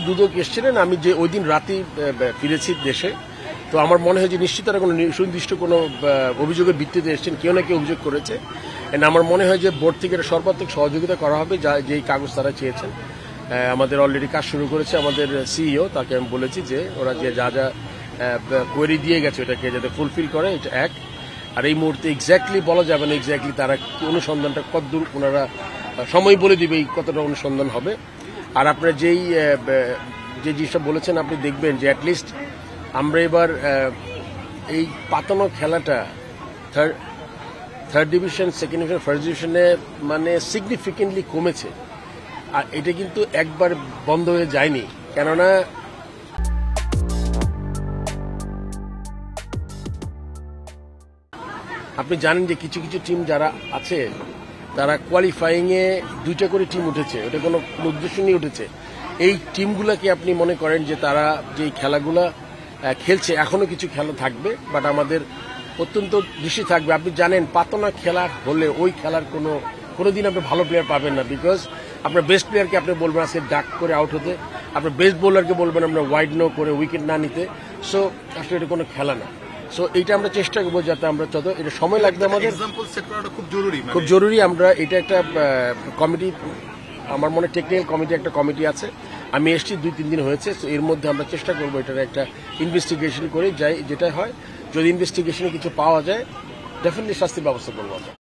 দুদক এসেছিলেন, আমি যে ওই দিন রাতেই ফিরেছি দেশে, তো আমার মনে হয় যে নিশ্চিত তারা কোনো সুনির্দিষ্ট কোনো অভিযোগের ভিত্তিতে এসেছেন, কেউ না কেউ অভিযোগ করেছে। আমার মনে হয় যে বোর্ড থেকে এটা সর্বাত্মক সহযোগিতা করা হবে, যেই কাগজ তারা চেয়েছেন। আমাদের অলরেডি কাজ শুরু করেছে আমাদের সিইও, তাকে আমি বলেছি যে ওরা যে যা যা কোয়েরি দিয়ে গেছে ওটাকে যাতে ফুলফিল করে, এটা এক। আর এই মুহূর্তে এক্স্যাক্টলি বলা যাবে না এক্স্যাক্টলি তারা অনুসন্ধানটা কতদূর, ওনারা সময় বলে দিবে এই কতটা অনুসন্ধান হবে। আর আপনারা যে জিনিসটা বলেছেন, আপনি দেখবেন যে অ্যাটলিস্ট আমরা এবার এই পাতানো খেলাটা third division, second division, first ডিভিশনে মানে সিগনিফিকেন্টলি কমেছে। আর এটা কিন্তু একবার বন্ধ হয়ে যায়নি, কেননা আপনি জানেন যে কিছু কিছু টিম যারা আছে তারা কোয়ালিফাইংয়ে 2টা করে টিম উঠেছে, ওটা কোনো উদ্দেশ্য নিয়ে উঠেছে। এই টিমগুলোকে আপনি মনে করেন যে তারা যে খেলাগুলা খেলছে, এখনো কিছু খেলা থাকবে, বাট আমাদের অত্যন্ত দৃষ্টি থাকবে। আপনি জানেন পাতনা খেলা হলে ওই খেলার কোনোদিন আপনি ভালো প্লেয়ার পাবেন না, বিকজ আপনার বেস্ট প্লেয়ারকে আপনি বলবেন আজকে ডাক করে আউট হতে, আপনার বেস্ট বোলারকে বলবেন আপনার ওয়াইড নো করে উইকেট না নিতে। সো আসলে এটা কোনো খেলা না। সো এইটা আমরা চেষ্টা করবো যাতে আমরা এটা সময় লাগবে আমাদের, খুব জরুরি। আমরা এটা একটা কমিটি, আমার মনে টেকনিক্যাল কমিটি একটা কমিটি আছে, আমি এসছি 2-3 দিন হয়েছে। তো এর মধ্যে আমরা চেষ্টা করবো এটার একটা ইনভেস্টিগেশন করে, যেটা হয় যদি ইনভেস্টিগেশনে কিছু পাওয়া যায় ডেফিনেটলি শাস্তির ব্যবস্থা করবো আমরা।